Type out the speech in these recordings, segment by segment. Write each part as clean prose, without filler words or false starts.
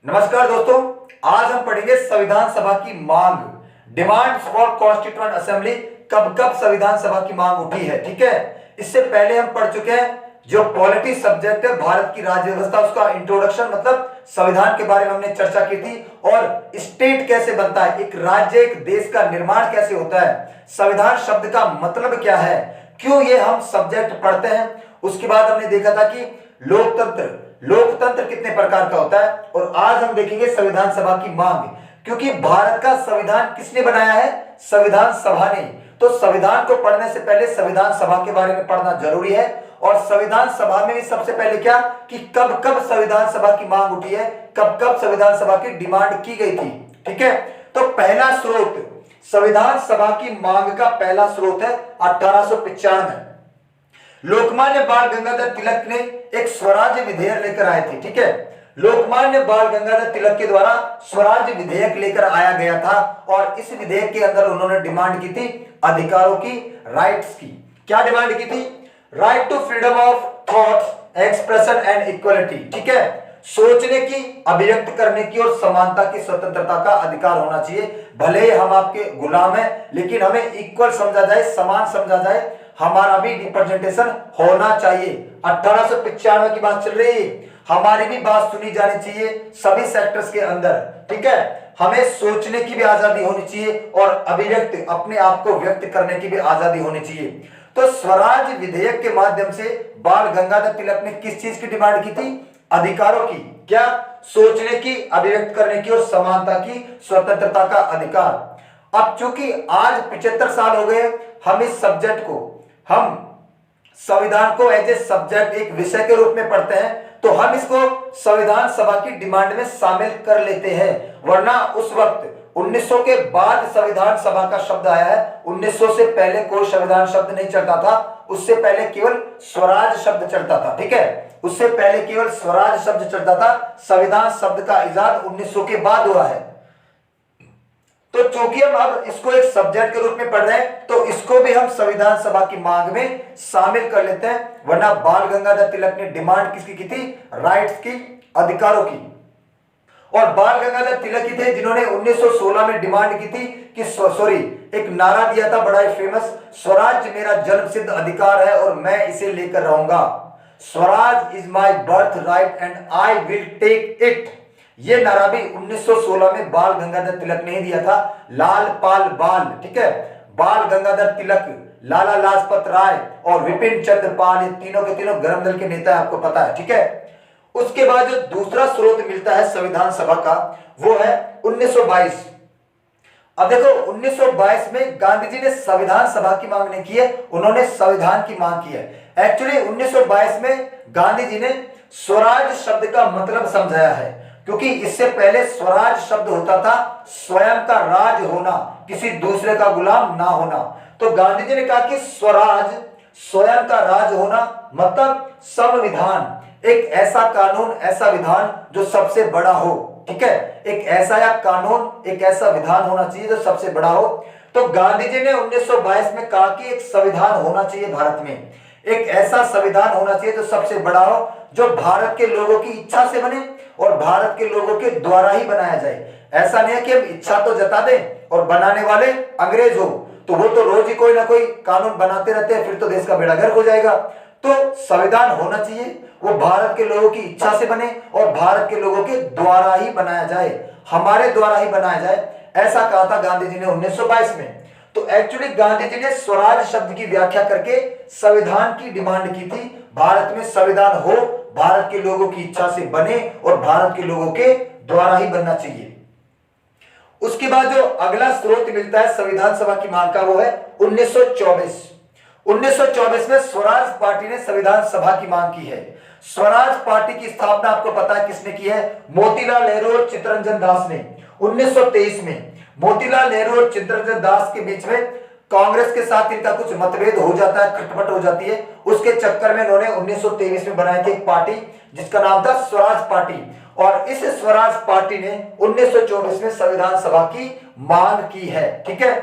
नमस्कार दोस्तों, आज हम पढ़ेंगे संविधान सभा की मांग, डिमांड्स फॉर कॉन्स्टिट्यूएंट असेंबली। कब कब संविधान सभा की मांग उठी है, ठीक है। इससे पहले हम पढ़ चुके हैं जो पॉलिटी सब्जेक्ट है भारत की राज्य व्यवस्था, उसका इंट्रोडक्शन मतलब संविधान के बारे में हमने चर्चा की थी, और स्टेट कैसे बनता है, एक राज्य एक देश का निर्माण कैसे होता है, संविधान शब्द का मतलब क्या है, क्यों ये हम सब्जेक्ट पढ़ते हैं। उसके बाद हमने देखा था कि लोकतंत्र कितने प्रकार का होता है, और आज हम देखेंगे संविधान सभा की मांग। क्योंकि भारत का संविधान किसने बनाया है? संविधान सभा ने। तो संविधान को पढ़ने से पहले संविधान सभा के बारे में पढ़ना जरूरी है। और संविधान सभा में भी सबसे पहले क्या कि कब कब संविधान सभा की मांग उठी है, कब कब संविधान सभा की डिमांड की गई थी, ठीक है। तो पहला स्रोत संविधान सभा की मांग का पहला स्रोत है 1895। लोकमान्य बाल गंगाधर तिलक ने एक स्वराज्य विधेयक लेकर आए थे, ठीक है। लोकमान्य बाल गंगाधर तिलक के द्वारा स्वराज्य विधेयक लेकर आया गया था, और इस विधेयक के अंदर उन्होंने डिमांड की थी अधिकारों की, राइट्स की। क्या डिमांड की थी? Right to freedom of thoughts, expression and equality, ठीक है। सोचने की, अभिव्यक्त करने की और समानता की स्वतंत्रता का अधिकार होना चाहिए। भले ही हम आपके गुलाम हैं, लेकिन हमें इक्वल समझा जाए, समान समझा जाए, हमारा भी रिप्रेजेंटेशन होना चाहिए। 1895 की बात चल रही है, हमारी भी बात सुनी जानी चाहिए सभी सेक्टर्स के अंदर, ठीक है। हमें सोचने की भी आजादी होनी चाहिए और अभिव्यक्त, अपने आप को व्यक्त करने की भी आजादी होनी चाहिए। तो स्वराज विधेयक के माध्यम से बाल गंगाधर तिलक ने किस चीज की डिमांड की थी? अधिकारों की। क्या? सोचने की, अभिव्यक्त करने की और समानता की, स्वतंत्रता का अधिकार। अब चूंकि आज 75 साल हो गए हम इस सब्जेक्ट को, हम संविधान को एज ए सब्जेक्ट, एक विषय के रूप में पढ़ते हैं, तो हम इसको संविधान सभा की डिमांड में शामिल कर लेते हैं। वरना उस वक्त 1900 के बाद संविधान सभा का शब्द आया है। 1900 से पहले कोई संविधान शब्द नहीं चलता था, उससे पहले केवल स्वराज शब्द चलता था, ठीक है। उससे पहले केवल स्वराज शब्द चलता था। संविधान शब्द का इजाद 1900 के बाद हुआ है। तो चूंकि हम अब इसको एक सब्जेक्ट के रूप में पढ़ रहे हैं, तो इसको भी हम संविधान सभा की मांग में शामिल कर लेते हैं। वरना बाल गंगाधर तिलक ने डिमांड किसकी की थी? राइट्स की, अधिकारों की। और बाल गंगाधर तिलक ही थे जिन्होंने 1916 में डिमांड की थी कि एक नारा दिया था बड़ा ही फेमस, स्वराज मेरा जन्मसिद्ध अधिकार है और मैं इसे लेकर रहूंगा। Swaraj is my birth right and I will take it. ये नारा भी 1916 में बाल गंगाधर तिलक ने ही दिया था। लाल पाल बाल, ठीक है, बाल गंगाधर तिलक, लाला लाजपत राय और विपिन चंद्र पाल, ये तीनों के तीनों गर्म दल के नेता है, आपको पता है, ठीक है। उसके बाद जो दूसरा स्रोत मिलता है संविधान सभा का, वो है 1922। अब देखो 1922 में गांधी जी ने संविधान सभा की मांग नहीं की है, उन्होंने संविधान की मांग की है। एक्चुअली 1922 में गांधी जी ने स्वराज शब्द का मतलब समझाया है, क्योंकि इससे पहले स्वराज शब्द होता था स्वयं का राज होना, किसी दूसरे का गुलाम ना होना। तो गांधी जी ने कहा कि स्वराज, स्वयं का राज होना, मतलब संविधान, एक ऐसा कानून, ऐसा विधान जो सबसे बड़ा हो, ठीक है। एक ऐसा या कानून, एक ऐसा विधान होना चाहिए जो सबसे बड़ा हो। तो गांधी जी ने 1922 में कहा कि एक संविधान होना चाहिए भारत में, एक ऐसा संविधान होना चाहिए जो सबसे बड़ा हो, जो भारत के लोगों की इच्छा से बने और भारत के लोगों के द्वारा ही बनाया जाए। ऐसा नहीं है कि हम इच्छा तो जता दें और बनाने वाले अंग्रेज हो, तो वो तो रोज ही कोई ना कोई कानून बनाते रहते हैं, फिर तो देश का बेड़ा गर्क हो जाएगा। तो संविधान होना चाहिए, वो भारत के लोगों की इच्छा से बने और भारत के लोगों के द्वारा ही बनाया जाए, हमारे द्वारा ही बनाया जाए, ऐसा कहा था गांधी जी ने 1922 में। तो एक्चुअली गांधी जी ने स्वराज शब्द की व्याख्या करके संविधान की डिमांड की थी। भारत में संविधान हो, भारत के लोगों की इच्छा से बने और भारत के लोगों के द्वारा ही बनना चाहिए। उसके बाद जो अगला स्रोत मिलता है संविधान सभा की मांग का, वो है 1924। 1924 में स्वराज पार्टी ने संविधान सभा की मांग की है। स्वराज पार्टी की स्थापना आपको पता है किसने की है? मोतीलाल नेहरू और चित्तरंजन दास ने। 1923 में मोतीलाल नेहरू और चित्तरंजन दास के बीच में कांग्रेस के साथ इनका कुछ मतभेद हो जाता है, खटपट हो जाती है। उसके चक्कर में इन्होंने 1923 में बनाई थी एक पार्टी जिसका नाम था स्वराज पार्टी, और इस स्वराज पार्टी ने 1924 में संविधान सभा की मांग की है, ठीक है।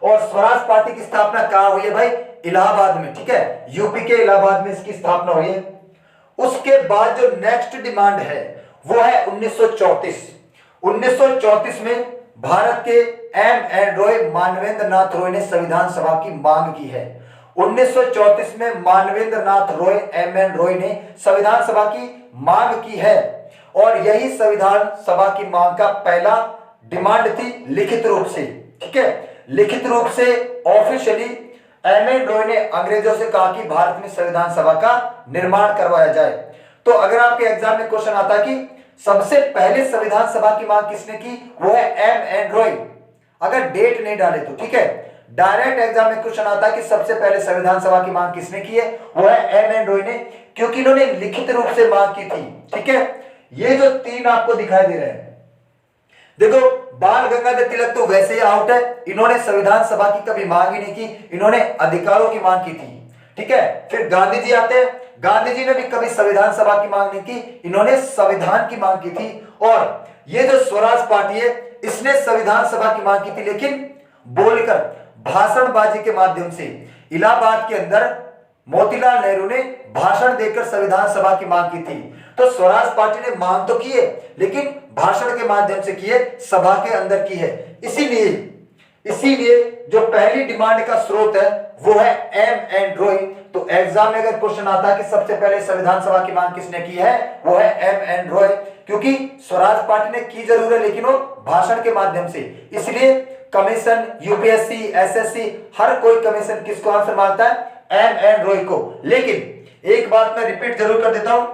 और स्वराज पार्टी की स्थापना कहां हुई है भाई? इलाहाबाद में, ठीक है, यूपी के इलाहाबाद में इसकी स्थापना हुई है। उसके बाद जो नेक्स्ट डिमांड है वो है 1934। 1934 में भारत के एम रॉय मानवेंद्र नाथ रॉय ने संविधान सभा की मांग की है। 1934 में मानवेंद्र नाथ रॉय रॉय ने संविधान सभा की मांग की है और यही संविधान सभा की मांग का पहला डिमांड थी लिखित रूप से। ठीक है, लिखित रूप से ऑफिशियली रॉय ने अंग्रेजों से कहा कि भारत में संविधान सभा का निर्माण करवाया जाए। तो अगर आपके एग्जाम में क्वेश्चन आता कि सबसे पहले संविधान सभा की मांग किसने की, वो है रॉय। अगर डेट नहीं डाले तो ठीक है, डायरेक्ट एग्जाम में क्वेश्चन आता है कि सबसे पहले संविधान सभा की मांग किसने की है, वो है रॉय ने, क्योंकि इन्होंने लिखित रूप से मांग की थी। ठीक है, ये जो तीन आपको दिखाई दे रहे हैं, देखो बाल गंगाधर तिलक तो वैसे ही आउट है, इन्होंने संविधान सभा की कभी मांग ही नहीं की, इन्होंने अधिकारों की मांग की थी। ठीक है, फिर गांधी जी आते हैं, गांधी जी ने भी कभी संविधान सभा की मांग नहीं की, इन्होंने संविधान की मांग की थी। और ये जो स्वराज पार्टी है, इसने संविधान सभा की मांग की थी, लेकिन बोलकर भाषणबाजी के माध्यम से। इलाहाबाद के अंदर मोतीलाल नेहरू ने भाषण देकर संविधान सभा की मांग की थी। तो स्वराज पार्टी ने मांग तो की है, लेकिन भाषण के माध्यम से की है, सभा के अंदर की है। इसीलिए जो पहली डिमांड का स्रोत है वो है एम रॉय। तो एग्जाम में अगर क्वेश्चन आता है कि सबसे पहले संविधान सभा की मांग किसने की है, वो है एम रॉय, क्योंकि स्वराज पार्टी ने की जरूर है, लेकिन वो भाषण के माध्यम से। इसलिए कमीशन, यूपीएससी, एसएससी, हर कोई कमीशन किसको आंसर मानता है, एम रॉय को। लेकिन एक बात मैं रिपीट जरूर कर देता हूं,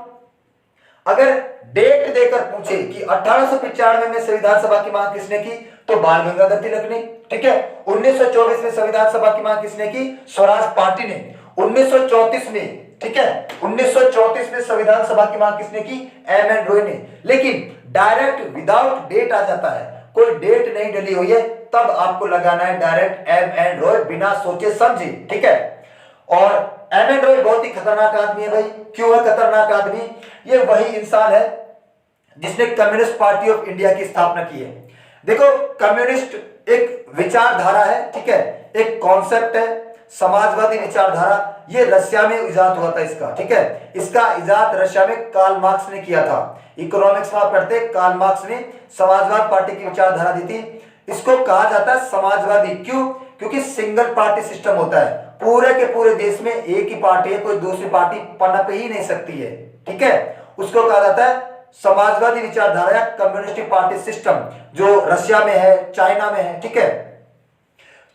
अगर डेट देकर पूछे कि 1895 में संविधान सभा की मांग किसने की, तो बाल गंगाधर तिलक ने। ठीक है, 1924 में संविधान सभा की मांग किसने की, स्वराज पार्टी ने। 1934 में, ठीक है, 1934 में संविधान सभा की मांग किसने की, एम रॉय ने। लेकिन डायरेक्ट विदाउट डेट आ जाता है, कोई डेट नहीं डली हुई है, तब आपको लगाना है डायरेक्ट एम रॉय, बिना सोचे समझे। ठीक है, और एम रॉय बहुत ही खतरनाक आदमी है भाई। क्यों है खतरनाक आदमी? ये वही इंसान है जिसने कम्युनिस्ट पार्टी ऑफ इंडिया की स्थापना की है। देखो, कम्युनिस्ट एक विचारधारा है, ठीक है, एक कॉन्सेप्ट है, समाजवादी विचारधारा। ये रशिया में इजाद हुआ था इसका। ठीक है, इसका इजाद रशिया में कार्ल मार्क्स ने किया था। इकोनॉमिक्स में आप पढ़ते, कार्ल मार्क्स ने समाजवाद पार्टी की विचारधारा दी थी। इसको कहा जाता है समाजवादी। क्यों? क्योंकि सिंगल पार्टी सिस्टम होता है, पूरे के पूरे देश में एक ही पार्टी है, कोई दूसरी पार्टी पनप ही नहीं सकती है। ठीक है, उसको कहा जाता है समाजवादी विचारधारा या कम्युनिस्ट पार्टी सिस्टम, जो रशिया में है, चाइना में है। ठीक है,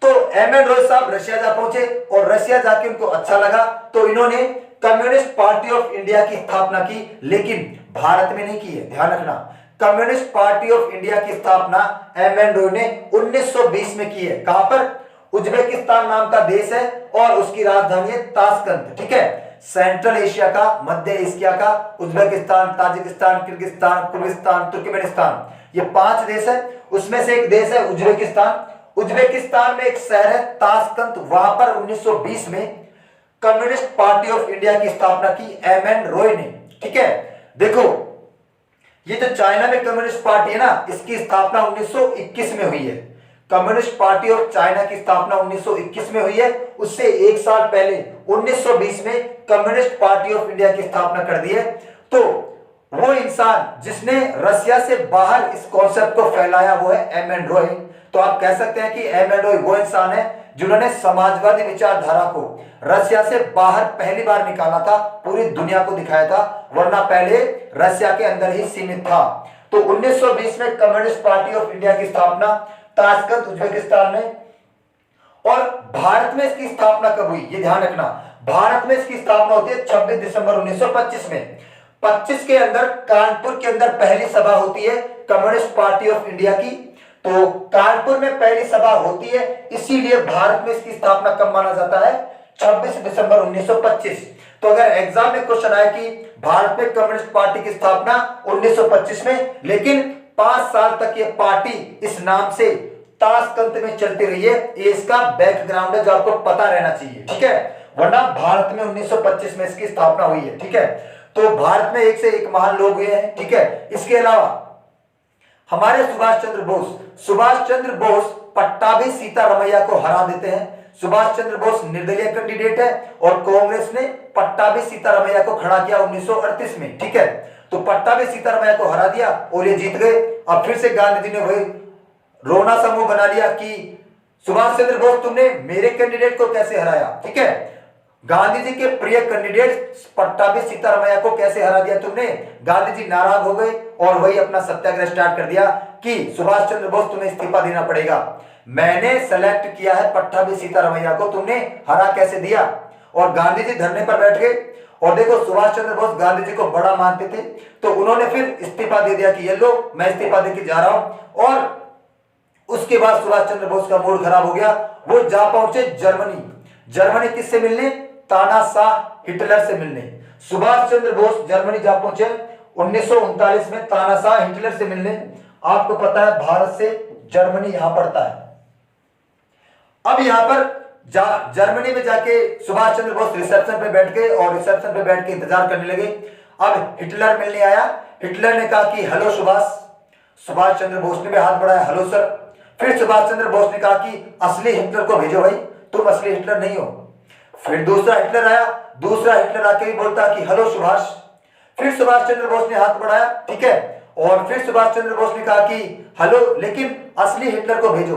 तो एम रॉय साहब रशिया जा पहुंचे और रशिया जाके उनको अच्छा लगा, तो इन्होंने कम्युनिस्ट पार्टी ऑफ इंडिया की स्थापना की, लेकिन भारत में नहीं की है, ध्यान रखना। कम्युनिस्ट पार्टी ऑफ इंडिया की स्थापना एम रॉय ने 1920 में की है। कहां पर? उज्बेकिस्तान नाम का देश है और उसकी राजधानी है ताशकंद। ठीक है, सेंट्रल एशिया का, मध्य एशिया का, उज्बेकिस्तान, ताजिकिस्तान, किर्गिस्तान, कुर्गिस्तान, तुर्कमेनिस्तान, ये 5 देश है। उसमें से एक देश है उज्बेकिस्तान। उज्बेकिस्तान में एक शहर है ताशकंद, वहां पर 1920 में कम्युनिस्ट पार्टी ऑफ इंडिया की स्थापना की एम रॉय ने। ठीक है, देखो ये जो चाइना में कम्युनिस्ट पार्टी है ना, इसकी स्थापना 1921 में हुई है। कम्युनिस्ट पार्टी ऑफ चाइना की स्थापना 1921 में हुई है। उससे एक साल पहले 1920 में कम्युनिस्ट पार्टी ऑफ इंडिया की स्थापना कर दी है। तो वो इंसान जिसने रशिया से बाहर इस कॉन्सेप्ट को फैलाया वो है एम रॉय। तो आप कह सकते हैं कि एम रॉय वो इंसान है जिन्होंने समाजवादी विचारधारा को रशिया से बाहर पहली बार निकाला था, पूरी दुनिया को दिखाया था, वरना पहले रशिया के अंदर ही सीमित था। तो 1920 में कम्युनिस्ट पार्टी ऑफ इंडिया की स्थापना ताशकंद, उज्बेकिस्तान में। और भारत में इसकी स्थापना कब हुई, ये ध्यान रखना। भारत में इसकी स्थापना होती है 26 दिसंबर 1925 में। 25 के अंदर कानपुर के अंदर पहली सभा होती है कम्युनिस्ट पार्टी ऑफ इंडिया की। तो कानपुर में पहली सभा होती है, इसीलिए भारत में इसकी स्थापना कब माना जाता है, 26 दिसंबर 1925। तो अगर एग्जाम में क्वेश्चन आए कि भारत में कम्युनिस्ट पार्टी की स्थापना 1925 में, लेकिन 5 साल तक ये पार्टी इस नाम से ताशकंद में चलती रही है, ये इसका बैकग्राउंड है जो आपको पता रहना चाहिए। ठीक है, वरना भारत में 1925 में इसकी स्थापना हुई है। ठीक है, तो भारत में एक से एक महान लोग हुए हैं। ठीक है, इसके अलावा हमारे सुभाष चंद्र बोस पट्टाभी सीतारमैया को हरा देते हैं। सुभाष चंद्र बोस निर्दलीय कैंडिडेट है और कांग्रेस ने पट्टाभी सीतारामैया को खड़ा किया 1938 में, ठीक है। तो पट्टाभी सीतारामैया को हरा दिया और ये जीत गए। अब फिर से गांधी जी ने वही रोना समूह बना लिया कि सुभाष चंद्र बोस तुमने मेरे कैंडिडेट को कैसे हराया, ठीक है। गांधी जी के प्रिय कैंडिडेट पट्टाभी सीतारामैया को कैसे हरा दिया तुमने। गांधी जी नाराज हो गए और वही अपना सत्याग्रह स्टार्ट कर दिया कि सुभाष चंद्र बोस तुम्हें इस्तीफा देना पड़ेगा। मैंने सेलेक्ट किया है पट्टाभी सीतारामैया को, तुमने हरा कैसे दिया। और गांधी जी धरने पर बैठ गए और देखो सुभाष चंद्र बोस गांधी जी को बड़ा मानते थे, तो उन्होंने फिर इस्तीफा दे दिया कि ये लो मैं इस्तीफा देके जा रहा हूं। और उसके बाद सुभाष चंद्र बोस का मूड खराब हो गया, वो जा पहुंचे जर्मनी। जर्मनी किससे मिलने, तानाशाह हिटलर से मिलने। सुभाष चंद्र बोस जर्मनी जा पहुंचे 1939 में तानाशाह हिटलर से मिलने। आपको पता है भारत से जर्मनी यहां पड़ता है। अब यहां पर जर्मनी में जाके सुभाष चंद्र बोस रिसेप्शन पे बैठ गए और रिसेप्शन पे बैठ के इंतजार करने लगे। अब हिटलर मिलने आया। हिटलर ने कहा कि हेलो सुभाष। सुभाष चंद्र बोस ने भी हाथ बढ़ाया, हेलो सर। फिर सुभाष चंद्र बोस ने कहा कि असली हिटलर को भेजो भाई, तुम असली हिटलर नहीं हो। फिर दूसरा हिटलर आया, दूसरा हिटलर आके भी बोलता कि हेलो सुभाष। फिर सुभाष चंद्र बोस ने हाथ बढ़ाया, ठीक है। और फिर सुभाष चंद्र बोस ने कहा कि हेलो, लेकिन असली हिटलर को भेजो।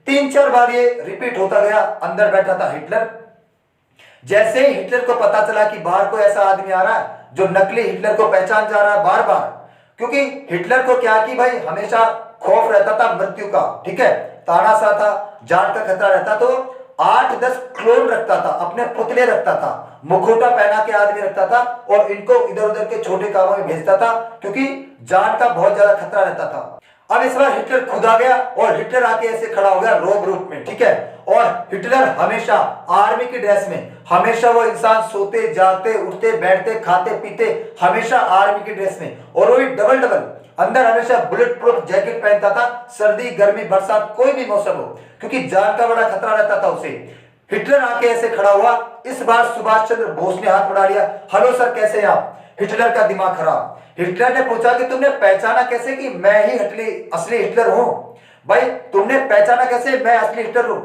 3-4 बार ये रिपीट होता गया। अंदर बैठा था हिटलर। जैसे ही हिटलर को पता चला कि बाहर कोई ऐसा आदमी आ रहा है जो नकली हिटलर को पहचान जा रहा है बार बार, क्योंकि हिटलर को क्या कि भाई हमेशा खौफ रहता था मृत्यु का, ठीक है। तानाशाह था, जान का खतरा रहता, तो 8-10 क्लोन रखता था, अपने पुतले रखता था, मुखौटा पहना के आदमी रखता था और इनको इधर उधर के छोटे कामों में भेजता था, क्योंकि जान का बहुत ज्यादा खतरा रहता था। अब इस बार हिटलर खुद आ गया और हिटलर आके ऐसे खड़ा हो गया रोब रूप में, ठीक है। और हिटलर हमेशा आर्मी की ड्रेस में, हमेशा वो इंसान सोते जागते उठते बैठते खाते पीते हमेशा आर्मी की ड्रेस में, और वो डबल अंदर हमेशा बुलेट प्रूफ जैकेट पहनता था, सर्दी गर्मी बरसात कोई भी मौसम हो, क्योंकि जान का बड़ा खतरा रहता था उसे। हिटलर आके ऐसे खड़ा हुआ। इस बार सुभाष चंद्र बोस ने हाथ बढ़ा लिया, हेलो सर कैसे हैं आप। हिटलर का दिमाग खराब। हिटलर ने पूछा कि तुमने पहचाना कैसे कि मैं ही असली हिटलर हूं। भाई तुमने पहचाना कैसे मैं असली हिटलर हूं।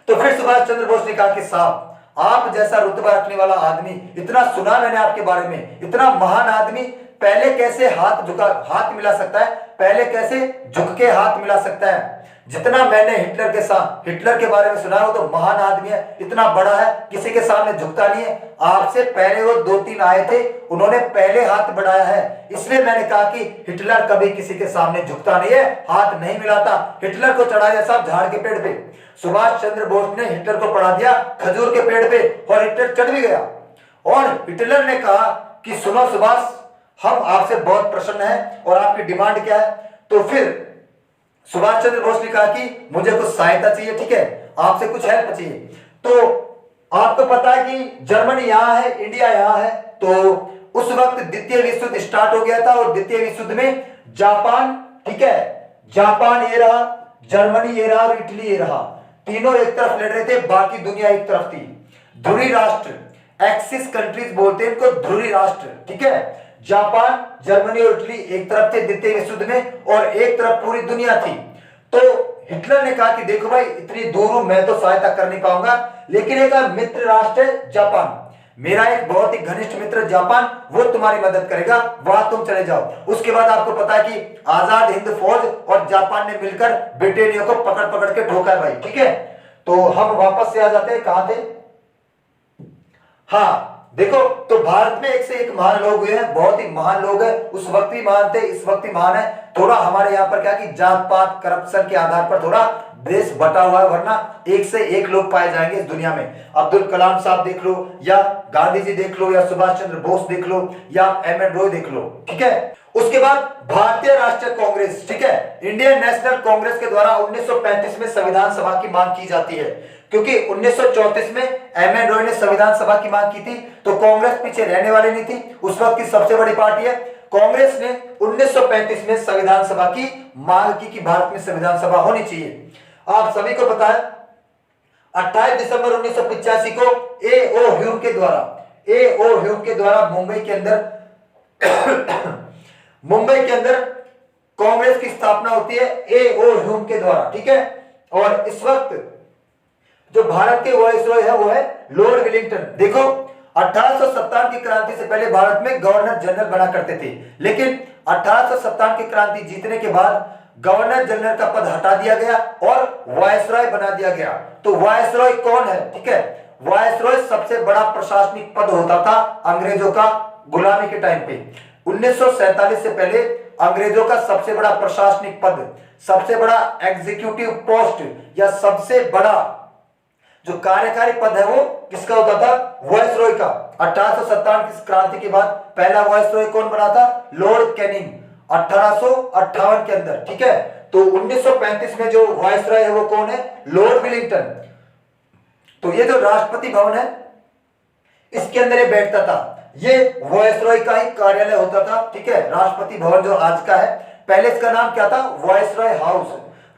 तो फिर सुभाष चंद्र बोस ने कहा कि साहब आप जैसा रुतबा रखने वाला आदमी, इतना सुना मैंने आपके बारे में, इतना महान आदमी पहले कैसे हाथ मिला सकता है, पहले कैसे झुक के हाथ मिला सकता है। जितना मैंने हिटलर के बारे में सुना, वो तो महान आदमी है, इतना बड़ा है, किसी के सामने झुकता नहीं है। आपसे पहले वो 2-3 आए थे, उन्होंने पहले हाथ बढ़ाया है, इसलिए मैंने कहा कि हिटलर कभी किसी के सामने झुकता नहीं है, हाथ नहीं मिलाता। हिटलर को चढ़ा दिया साहब झाड़ के पेड़ पे। सुभाष चंद्र बोस ने हिटलर को पढ़ा दिया खजूर के पेड़ पे और हिटलर चढ़ भी गया। और हिटलर ने कहा कि सुनो सुभाष, हम आपसे बहुत प्रसन्न हैं और आपकी डिमांड क्या है। तो फिर सुभाष चंद्र बोस ने कहा कि मुझे कुछ सहायता चाहिए, ठीक है, आपसे कुछ हेल्प चाहिए। तो आपको पता है कि जर्मनी यहां है, इंडिया यहां है, तो उस वक्त द्वितीय विश्व युद्ध स्टार्ट हो गया था और द्वितीय विश्व युद्ध में जापान, ठीक है, जापान ये रहा, जर्मनी ये रहा और इटली ये रहा, तीनों एक तरफ लड़ रहे थे, बाकी दुनिया एक तरफ थी। ध्रुवी राष्ट्र, एक्सिस कंट्रीज बोलते हैं इनको, ध्रुवी राष्ट्र, ठीक है। जापान, जर्मनी और इटली एक तरफ थे द्वितीय विश्व युद्ध में और एक तरफ पूरी दुनिया थी। तो हिटलर ने कहा कि देखो भाई इतनी दूर हूं, मैं तो सहायता कर नहीं पाऊंगा, लेकिन एक मित्र राष्ट्र है जापान, मेरा एक बहुत ही घनिष्ठ मित्र जापान, वो तुम्हारी मदद करेगा, वहां तुम चले जाओ। उसके बाद आपको पता है कि आजाद हिंद फौज और जापान ने मिलकर ब्रिटेनियों को पकड़ पकड़ के ठोका है भाई, ठीक है। तो हम वापस से आ जाते हैं, कहां थे, हाँ देखो, तो भारत में एक से एक महान लोग हुए हैं, बहुत ही महान लोग हैं, उस वक्त भी महान थे, इस वक्त भी महान है। थोड़ा हमारे यहाँ पर क्या कि जात पात करप्शन के आधार पर थोड़ा देश बटा हुआ है, वरना एक से एक लोग पाए जाएंगे इस दुनिया में। अब्दुल कलाम साहब देख लो, या गांधी जी देख लो, या सुभाष चंद्र बोस देख लो, या एम.एन. रॉय देख लो, ठीक है। उसके बाद भारतीय राष्ट्रीय कांग्रेस, ठीक है, इंडियन नेशनल कांग्रेस के द्वारा 1935 में संविधान सभा की मांग की जाती है, क्योंकि 1934 में एम.एन. रॉय ने संविधान सभा की मांग की थी, तो कांग्रेस पीछे रहने वाली नहीं थी, उस वक्त की सबसे बड़ी पार्टी है। कांग्रेस ने 1935 में संविधान सभा की मांग की कि भारत में संविधान सभा होनी चाहिए। आप सभी को पता है 28 दिसंबर 1985 को ए.ओ. ह्यूम के द्वारा मुंबई के अंदर कांग्रेस की स्थापना होती है ए.ओ. ह्यूम के द्वारा, ठीक है। और इस वक्त जो भारत के वायसरॉय है वो है लॉर्ड विलिंगटन। देखो 1857 की क्रांति से पहले भारत में गवर्नर जनरल बना करते थे, लेकिन 1857 की क्रांति जीतने के बाद गवर्नर जनरल का पद हटा दिया गया और वायसरॉय बना दिया गया। तो वायसरॉय कौन है? ठीक है, वायसरॉय सबसे बड़ा प्रशासनिक पद होता था अंग्रेजों का गुलामी के टाइम पे। 1947 से पहले अंग्रेजों का सबसे बड़ा प्रशासनिक पद, सबसे बड़ा एग्जीक्यूटिव पोस्ट या सबसे बड़ा जो कार्यकारी पद है वो किसका होता था? वायसरॉय का। 1857 की क्रांति के बाद पहला वायसरॉय कौन बना था? लॉर्ड कैनिंग 1858 के अंदर। ठीक है, तो 1935 में जो वायसरॉय है वो कौन है? Lord Willingdon. तो ये जो राष्ट्रपति भवन है इसके अंदर ये बैठता था, ये वायसरॉय का ही कार्यालय होता था। ठीक है, राष्ट्रपति भवन जो आज का है, पहले इसका नाम क्या था? Viceroy house.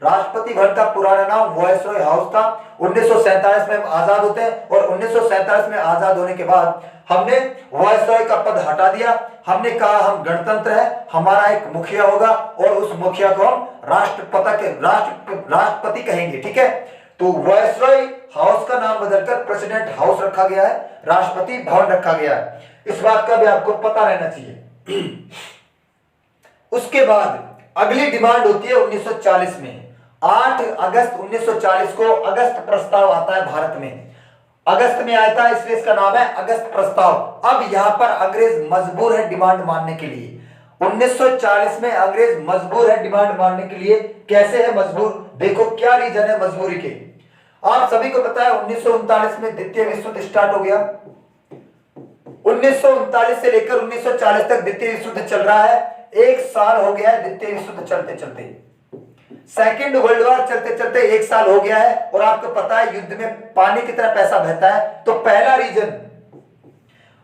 राष्ट्रपति भवन का पुराना नाम वायसरॉय हाउस था। 1947 में हम आजाद होते हैं और 1947 में आजाद होने के बाद हमने वायसरॉय का पद हटा दिया। हमने कहा हम गणतंत्र है, हमारा एक मुखिया होगा और उस मुखिया को हम राष्ट्रपति कहेंगे। ठीक है, तो वायसरॉय हाउस का नाम बदलकर प्रेसिडेंट हाउस रखा गया है, राष्ट्रपति भवन रखा गया है। इस बात का भी आपको पता रहना चाहिए। उसके बाद अगली डिमांड होती है 1940 में। 8 अगस्त 1940 को अगस्त प्रस्ताव आता है भारत में। अगस्त में आया था, इसलिए इसका नाम है अगस्त प्रस्ताव। अब यहां पर अंग्रेज मजबूर है डिमांड मानने के लिए। 1940 में अंग्रेज मजबूर है डिमांड मानने के लिए। कैसे है मजबूर? देखो क्या रीजन है मजबूरी के। आप सभी को पता है 1939 में द्वितीय विश्व युद्ध स्टार्ट हो गया। 1939 से लेकर 1940 तक द्वितीय विश्व युद्ध चल रहा है। 1 साल हो गया है द्वितीय विश्व युद्ध चलते चलते। सेकेंड वर्ल्ड वॉर चलते चलते 1 साल हो गया है। और आपको पता है युद्ध में पानी की तरह पैसा बहता है। तो पहला रीजन,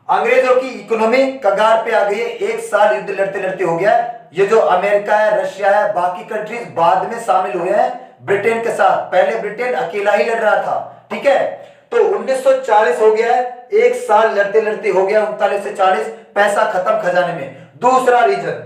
अंग्रेजों की इकोनॉमी कगार पे आ गई है। 1 साल युद्ध लड़ते लड़ते हो गया है। ये जो अमेरिका है, रशिया है, बाकी कंट्रीज बाद में शामिल हुए हैं ब्रिटेन के साथ। पहले ब्रिटेन अकेला ही लड़ रहा था। ठीक है, तो 1940 हो गया है, 1 साल लड़ते लड़ते हो गया 39 से 40, पैसा खत्म खजाने में। दूसरा रीजन,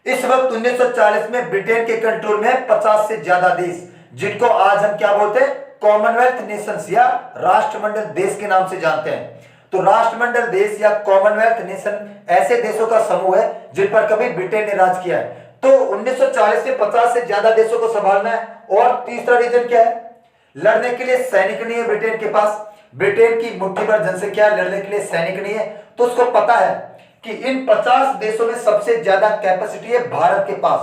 इस वक्त 1940 में ब्रिटेन के कंट्रोल में 50 से ज्यादा देश, जिनको आज हम क्या बोलते हैं? कॉमनवेल्थ नेशंस या राष्ट्रमंडल देश के नाम से जानते हैं। तो राष्ट्रमंडल देश या कॉमनवेल्थ नेशन ऐसे देशों का समूह है जिन पर कभी ब्रिटेन ने राज किया है। तो 1940 से 50 से ज्यादा देशों को संभालना है। और तीसरा रीजन क्या है? लड़ने के लिए सैनिक नहीं है ब्रिटेन के पास। ब्रिटेन की मुट्ठी भर जनसंख्या, लड़ने के लिए सैनिक नहीं है। तो उसको पता है कि इन 50 देशों में सबसे ज्यादा कैपेसिटी है भारत के पास,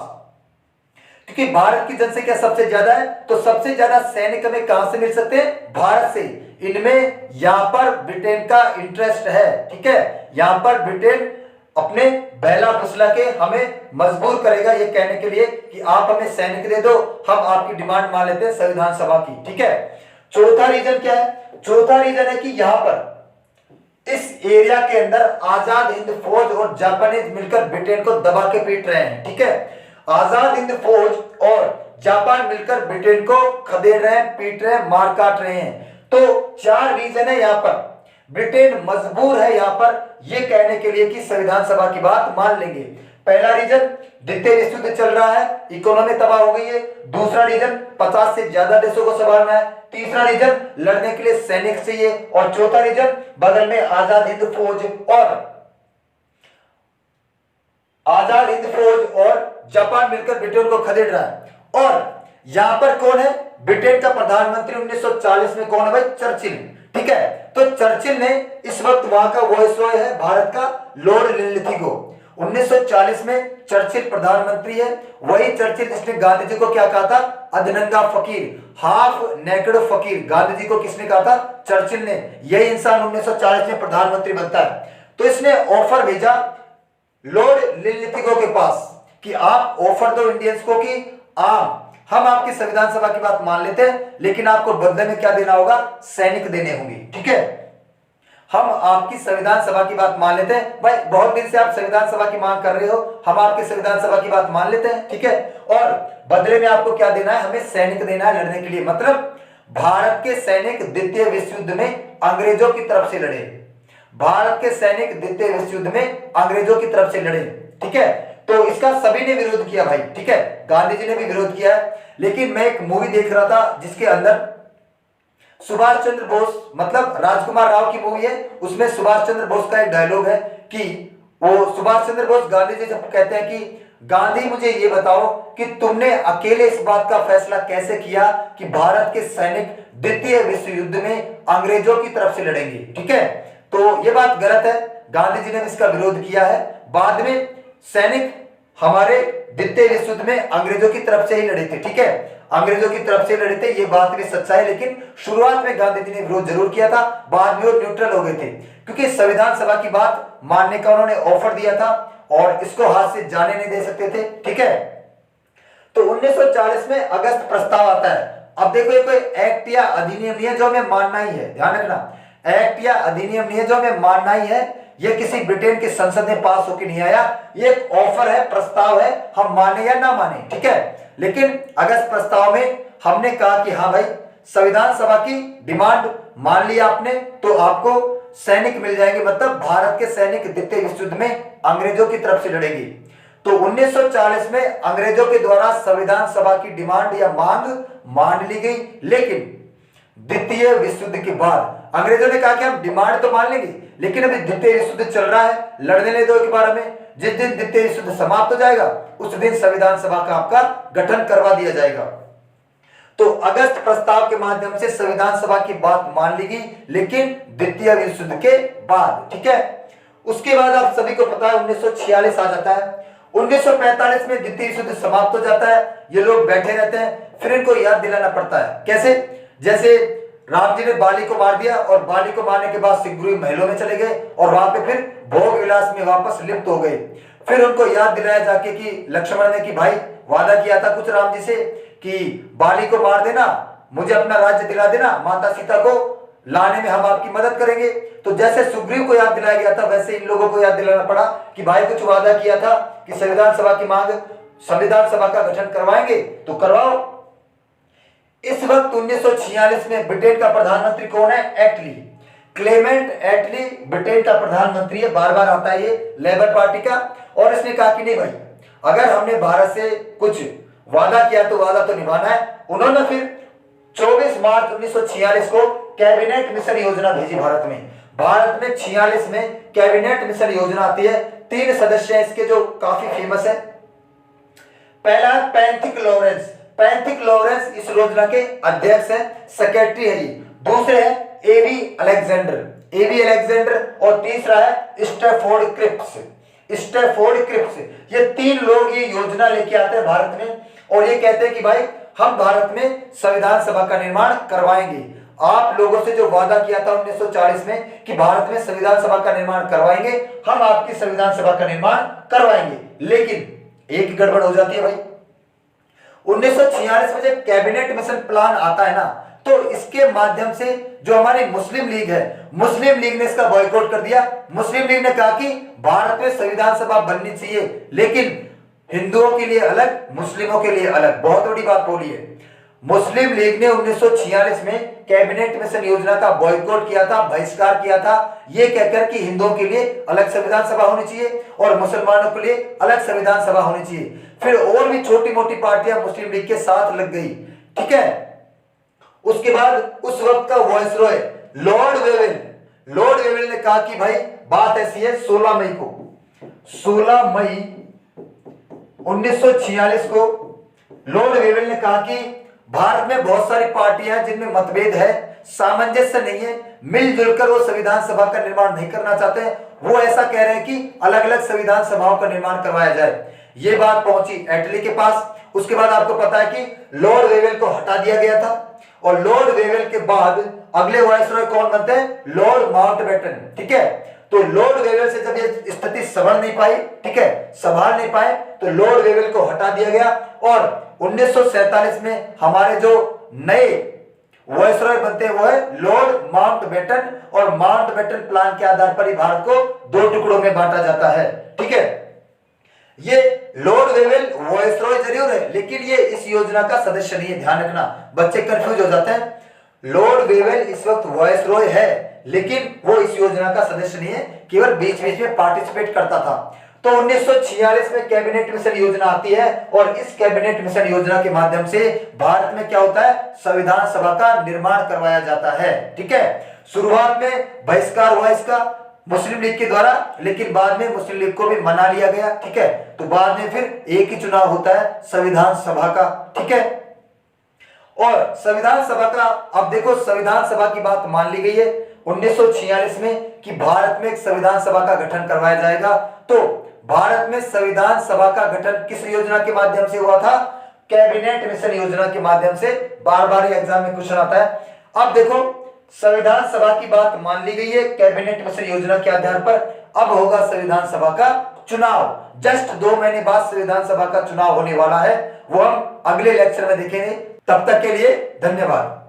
क्योंकि भारत की जनसंख्या सबसे ज्यादा है। तो सबसे ज्यादा सैनिक हमें कहां से मिल सकते हैं? भारत से। इनमें यहां पर ब्रिटेन का इंटरेस्ट है। ठीक है, यहां पर ब्रिटेन अपने बेला फसला के हमें मजबूर करेगा ये कहने के लिए कि आप हमें सैनिक दे दो, हम आपकी डिमांड मान लेते हैं संविधान सभा की। ठीक है, चौथा रीजन क्या है? चौथा रीजन है कि यहां पर इस एरिया के अंदर आजाद हिंद फौज और जापानीज मिलकर ब्रिटेन को दबा के पीट रहे हैं। ठीक है, आजाद हिंद फौज और जापान मिलकर ब्रिटेन को खदेड़ रहे हैं, पीट रहे हैं, मार काट रहे हैं। तो 4 रीजन है यहां पर। ब्रिटेन मजबूर है यहां पर यह कहने के लिए कि संविधान सभा की बात मान लेंगे। पहला रीजन, द्वितीय विश्व युद्ध चल रहा है, इकोनॉमी तबाह हो गई है। दूसरा रीजन, 50 से ज्यादा देशों को संभालना है। तीसरा रीजन, लड़ने के लिए सैनिक चाहिए। और चौथा रीजन, बगल में आजाद हिंद फौज और जापान मिलकर ब्रिटेन को खदेड़ रहा है। और यहां पर कौन है? ब्रिटेन का प्रधानमंत्री 1940 में कौन है भाई? चर्चिल। ठीक है, तो चर्चिल ने इस वक्त वहां का वायसरॉय है भारत का लॉर्ड लिनलिथगो। 1940 में चर्चिल प्रधानमंत्री है। वही चर्चिल जिसने गांधी जी को क्या कहा था? अधनंगा फकीर, हाफ नेकेड फकीर। गांधी जी को किसने कहा था? चर्चिल ने। यही इंसान 1940 में प्रधानमंत्री बनता है। तो इसने ऑफर भेजा लॉर्ड लिनलिथगो के पास कि आप ऑफर दो इंडियंस को कि हम आपकी संविधान सभा की बात मान लेते हैं, लेकिन आपको बदले में क्या देना होगा? सैनिक देने होंगे। ठीक है, हम आपकी संविधान सभा की बात मान लेते हैं। भाई बहुत दिन से आप संविधान सभा की मांग कर रहे हो, हम आपकी संविधान सभा की बात मान लेते हैं। ठीक है, और बदले में आपको क्या देना है? हमें सैनिक देना है लड़ने के लिए। मतलब भारत के सैनिक द्वितीय विश्व युद्ध में अंग्रेजों की तरफ से लड़े। भारत के सैनिक द्वितीय विश्व युद्ध में अंग्रेजों की तरफ से लड़े। ठीक है, तो इसका सभी ने विरोध किया भाई। ठीक है, गांधी जी ने भी विरोध किया है। लेकिन मैं एक मूवी देख रहा था जिसके अंदर सुभाष चंद्र बोस, मतलब राजकुमार राव की मूवी है, उसमें सुभाष चंद्र बोस का एक डायलॉग है कि वो सुभाष चंद्र बोस गांधी जी जब कहते हैं कि गांधी मुझे ये बताओ कि तुमने अकेले इस बात का फैसला कैसे किया कि भारत के सैनिक द्वितीय विश्व युद्ध में अंग्रेजों की तरफ से लड़ेंगे। ठीक है, तो ये बात गलत है, गांधी जी ने इसका विरोध किया है। बाद में सैनिक हमारे द्वितीय विश्व युद्ध में अंग्रेजों की तरफ से ही लड़े थे। ठीक है, अंग्रेजों की तरफ से लड़े थे, ये बात भी सच्चाई है, लेकिन शुरुआत में गांधी जी ने विरोध जरूर किया था, बाद में वो न्यूट्रल हो गए थे, क्योंकि संविधान सभा की बात मानने का उन्होंने ऑफर दिया था और इसको हाथ से जाने नहीं दे सकते थे। ठीक है, तो 1940 में अगस्त प्रस्ताव आता है। अब देखो ये कोई एक्ट या अधिनियम नहीं है जो हमें मानना ही है, ध्यान रखना, एक्ट या अधिनियम नहीं है जो हमें मानना ही है, ये किसी ब्रिटेन की संसद में पास होकर नहीं आया, ये एक ऑफर है, प्रस्ताव है, हम माने या ना माने। ठीक है, लेकिन अगस्त प्रस्ताव में हमने कहा कि हाँ भाई संविधान सभा की डिमांड मान लिया आपने तो आपको सैनिक मिल जाएंगे, मतलब भारत के सैनिक द्वितीय विश्व युद्ध में अंग्रेजों की तरफ से लड़ेंगे। तो 1940 में अंग्रेजों के द्वारा संविधान सभा की डिमांड या मांग मान ली गई, लेकिन द्वितीय विश्व युद्ध के बाद अंग्रेजों ने कहा कि हम डिमांड तो मान लेंगे, लेकिन अभी द्वितीय विश्व युद्ध चल रहा है, लड़ने नहीं दो एक बार हमें, जिस दिन द्वितीय विश्व युद्ध समाप्त हो जाएगा उस दिन संविधान सभा का आपका गठन करवा दिया जाएगा। तो अगस्त प्रस्ताव के माध्यम से संविधान सभा की बात मान ली गई, लेकिन द्वितीय विश्व युद्ध के बाद। ठीक है, उसके बाद आप सभी को पता है 1946 आ जाता है। 1945 में द्वितीय विश्व युद्ध समाप्त हो जाता है, ये लोग बैठे रहते हैं, फिर इनको याद दिलाना पड़ता है। कैसे? जैसे राम जी ने बाली को मार दिया और बाली को मारने के बाद सुग्रीव महलों में चले गए और वहां पे फिर भोग विलास में वापस लिप्त हो गए। फिर उनको याद दिलाया जाके कि लक्ष्मण ने कि भाई वादा किया था कुछ राम जी से कि बाली को मार देना, मुझे अपना राज्य दिला देना, माता सीता को लाने में हम आपकी मदद करेंगे। तो जैसे सुग्रीव को याद दिलाया गया था वैसे इन लोगों को याद दिलाना पड़ा कि भाई कुछ वादा किया था कि संविधान सभा की मांग, संविधान सभा का गठन करवाएंगे तो करवाओ। इस वक्त 1946 में ब्रिटेन का प्रधानमंत्री कौन है? एटली, क्लेमेंट एटली ब्रिटेन का प्रधानमंत्री है, बार बार आता है ये, लेबर पार्टी का। और इसने कहा कि नहीं भाई अगर हमने भारत से कुछ वादा किया तो वादा तो निभाना है। उन्होंने फिर 24 मार्च 1946 को कैबिनेट मिशन योजना भेजी भारत में। भारत में 46 में कैबिनेट मिशन योजना आती है, 3 सदस्य हैं इसके जो काफी फेमस है। पहला पैंथिक लॉरेंस, पैंथिक लॉरेंस इस योजना के अध्यक्ष हैं, सेक्रेटरी है ये। दूसरे हैं एवी अलेक्जेंडर, एवी अलेक्जेंडर, और तीसरा है स्टैफोर्ड क्रिप्स, स्टैफोर्ड क्रिप्स। ये 3 लोग ये योजना लेके आते हैं भारत में और ये कहते हैं कि भाई हम भारत में संविधान सभा का निर्माण करवाएंगे। आप लोगों से जो वादा किया था 1940 में कि भारत में संविधान सभा का निर्माण करवाएंगे, हम आपकी संविधान सभा का निर्माण करवाएंगे। लेकिन एक गड़बड़ हो जाती है भाई, 1946 में जब कैबिनेट मिशन प्लान आता है ना, तो इसके माध्यम से जो हमारी मुस्लिम लीग है, मुस्लिम लीग ने इसका बॉयकॉट कर दिया। मुस्लिम लीग ने कहा कि भारत में संविधान सभा बननी चाहिए, लेकिन हिंदुओं के लिए अलग, मुस्लिमों के लिए अलग। बहुत बड़ी बात बोली है। मुस्लिम लीग ने 1946 में कैबिनेट मिशन योजना का बॉयकॉट किया था, बहिष्कार किया था, ये कहकर कि हिंदुओं के लिए अलग संविधान सभा होनी चाहिए और मुसलमानों के लिए अलग संविधान सभा होनी चाहिए। फिर और भी छोटी मोटी पार्टियां मुस्लिम लीग के साथ लग गई। ठीक है, उसके बाद उस वक्त का viceroy Lord Wavell, Lord Wavell ने कहा कि भाई बात ऐसी है, 16 मई को, 16 मई 1946 को लॉर्ड वेवेल ने कहा कि भारत में बहुत सारी पार्टियां हैं जिनमें मतभेद है, सामंजस्य नहीं है, मिलजुल कर वो संविधान सभा का निर्माण नहीं करना चाहते हैं। वो ऐसा कह रहे हैं कि अलग अलग संविधान सभाओं का निर्माण करवाया जाए। ये बात पहुंची एटली के पास। उसके बाद आपको पता है कि लॉर्ड वेवेल को हटा दिया गया था और लॉर्ड वेवेल के बाद अगले वायसरॉय कौन बनते हैं? Lord Mountbatten. ठीक है, तो लॉर्ड वेवेल से जब ये स्थिति संभल नहीं पाई, ठीक है, संभाल नहीं पाए, तो लॉर्ड वेवेल को हटा दिया गया और 1947 में हमारे जो नए वायसरॉय बनते हैं वो है लॉर्ड माउंटबेटन, और माउंटबेटन प्लान के आधार पर ही भारत को 2 टुकड़ों में बांटा जाता है। ठीक है, ये लॉर्ड वेवेल वायसरॉय जरूर है, लेकिन ये इस योजना का सदस्य नहीं है, ध्यान रखना, बच्चे कंफ्यूज हो जाते हैं। लॉर्ड वेवेल इस वक्त वायसरॉय है, लेकिन वो इस योजना का सदस्य नहीं है, केवल बीच बीच में पार्टिसिपेट करता था। तो 1946 में कैबिनेट मिशन योजना आती है और इस कैबिनेट मिशन योजना के माध्यम से भारत में क्या होता है, संविधान सभा का निर्माण करवाया जाता है। ठीक है, शुरुआत में बहिष्कार हुआ इसका मुस्लिम लीग के द्वारा, लेकिन बाद में मुस्लिम लीग को भी मना लिया गया। ठीक है, तो बाद में फिर एक ही चुनाव होता है संविधान सभा का। ठीक है, और संविधान सभा का अब देखो, संविधान सभा की बात मान ली गई है 1946 में कि भारत में एक संविधान सभा का गठन करवाया जाएगा। तो भारत में संविधान सभा का गठन किस योजना के माध्यम से हुआ था, कैबिनेट मिशन योजना के माध्यम से। बार बार एग्जाम में क्वेश्चन आता है। अब देखो, संविधान सभा की बात मान ली गई है कैबिनेट मिशन योजना के आधार पर। अब होगा संविधान सभा का चुनाव। जस्ट 2 महीने बाद संविधान सभा का चुनाव होने वाला है, वो हम अगले लेक्चर में देखेंगे। तब तक के लिए धन्यवाद।